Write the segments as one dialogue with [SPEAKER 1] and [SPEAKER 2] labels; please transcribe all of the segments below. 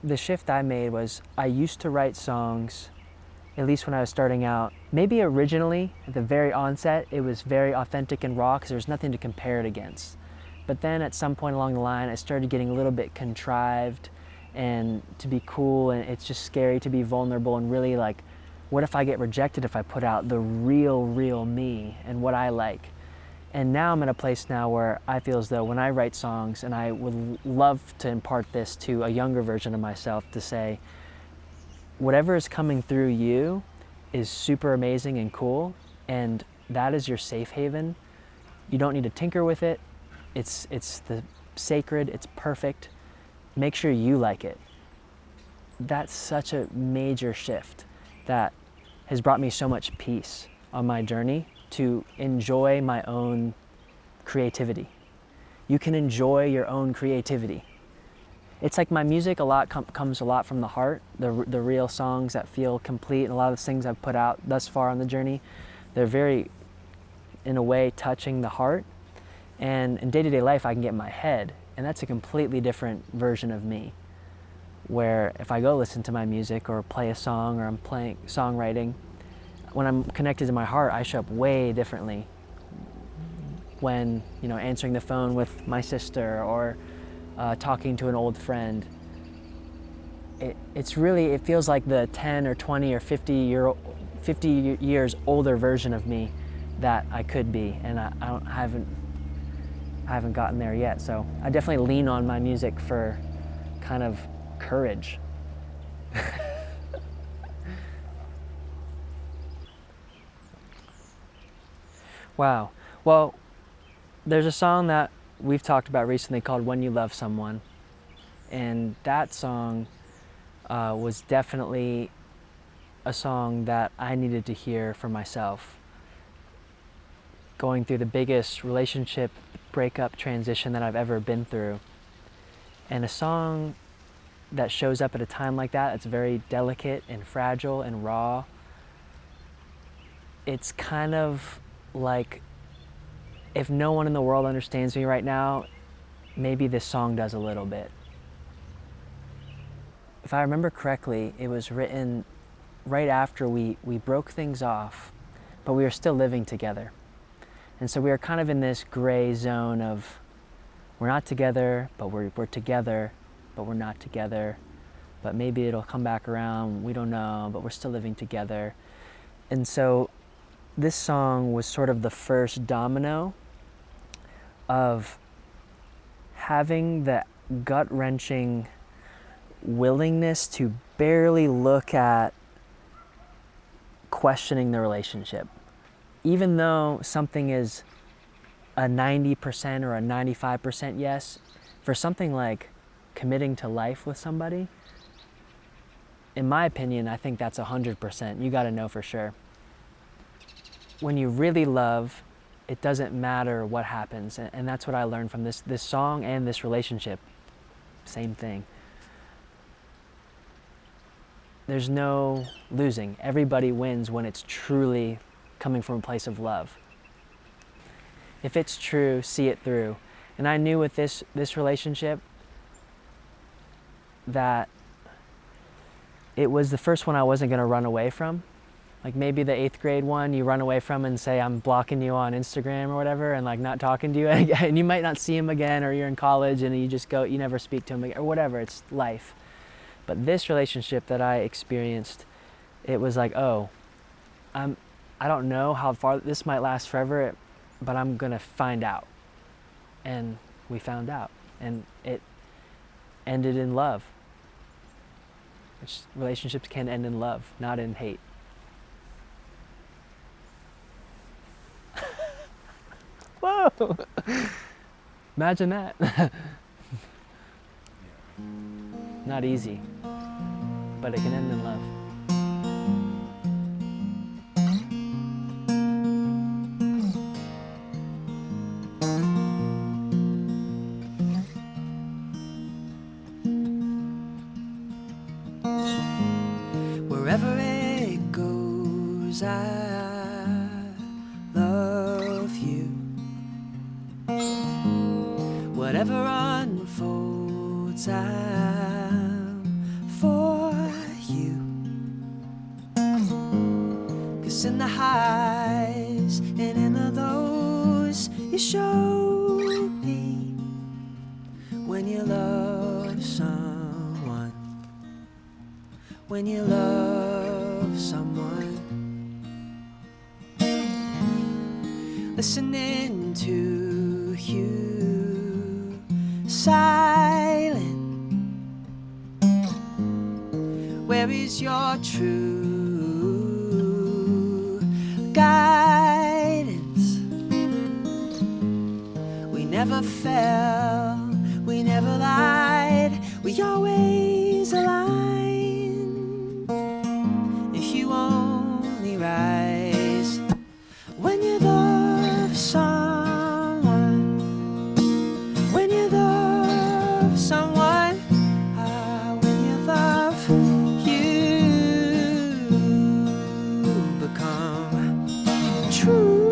[SPEAKER 1] the shift I made was I used to write songs, at least when I was starting out. Maybe originally, at the very onset, it was very authentic and raw because there was nothing to compare it against. But then at some point along the line, I started getting a little bit contrived and to be cool, and it's just scary to be vulnerable and really like, what if I get rejected if I put out the real me and what I like? And now I'm in a place now where I feel as though when I write songs, and I would love to impart this to a younger version of myself, to say, whatever is coming through you is super amazing and cool, and that is your safe haven. You don't need to tinker with it. It's the sacred, it's perfect. Make sure you like it. That's such a major shift that has brought me so much peace on my journey to enjoy my own creativity. You can enjoy your own creativity. It's like my music comes a lot from the heart, the real songs that feel complete, and a lot of the things I've put out thus far on the journey, they're very, in a way, touching the heart. And in day-to-day life, I can get in my head, and that's a completely different version of me, where if I go listen to my music or play a song or I'm playing songwriting, when I'm connected to my heart, I show up way differently. When, answering the phone with my sister or talking to an old friend, it feels like the 10 or 20 or 50 years older version of me that I could be, and I haven't gotten there yet. So I definitely lean on my music for kind of courage. Wow. Well, there's a song that we've talked about recently called When You Love Someone. And that song was definitely a song that I needed to hear for myself. Going through the biggest relationship breakup transition that I've ever been through. And a song that shows up at a time like that, it's very delicate and fragile and raw. It's kind of like, if no one in the world understands me right now, maybe this song does a little bit. If I remember correctly, it was written right after we broke things off, but we were still living together. And so we were kind of in this gray zone of, we're not together, but we're together, but we're not together. But maybe it'll come back around, we don't know, but we're still living together. And so this song was sort of the first domino of having the gut-wrenching willingness to barely look at questioning the relationship. Even though something is a 90% or a 95% yes, for something like committing to life with somebody, in my opinion, I think that's 100%. You gotta know for sure. When you really love, it doesn't matter what happens. And that's what I learned from this song and this relationship. Same thing. There's no losing. Everybody wins when it's truly coming from a place of love. If it's true, see it through. And I knew with this relationship that it was the first one I wasn't gonna run away from. Like maybe the 8th grade one you run away from and say, I'm blocking you on Instagram or whatever, and like not talking to you, and you might not see him again, or you're in college and you just go, you never speak to him again, or whatever, it's life. But this relationship that I experienced, it was like, oh, I don't know how far this might last forever, but I'm gonna find out. And we found out, and it ended in love. Which relationships can end in love, not in hate. Whoa! Imagine that. Not easy, but it can end in love.
[SPEAKER 2] Wherever it goes, I love you. Whatever unfolds, I'm for you. 'Cause in the highs and in the lows, you show me when you love someone, when you love someone. Listening to you, silent. Where is your true guidance? We never fell, we never lied, we always aligned. If you only rise when you love someone, when you love someone, when you love, you become true,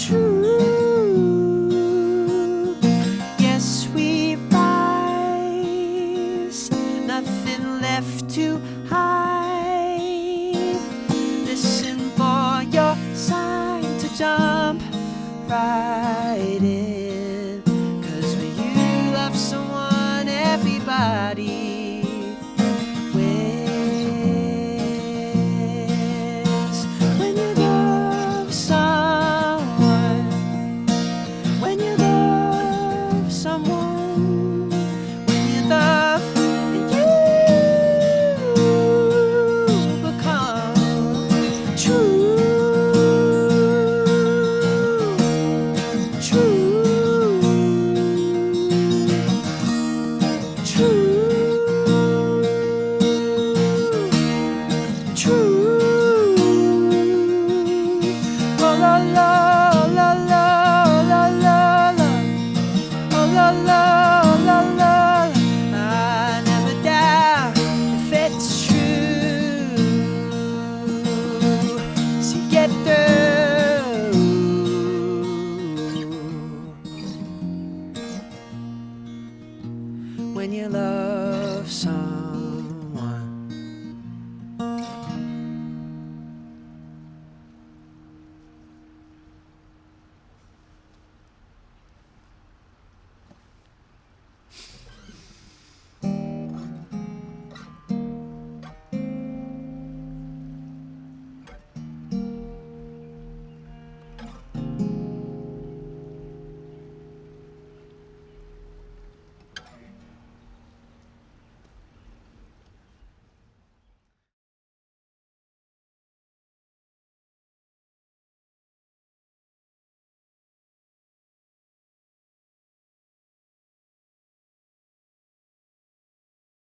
[SPEAKER 2] true. Yes, we rise, nothing left to hide. Listen for your sign to jump right.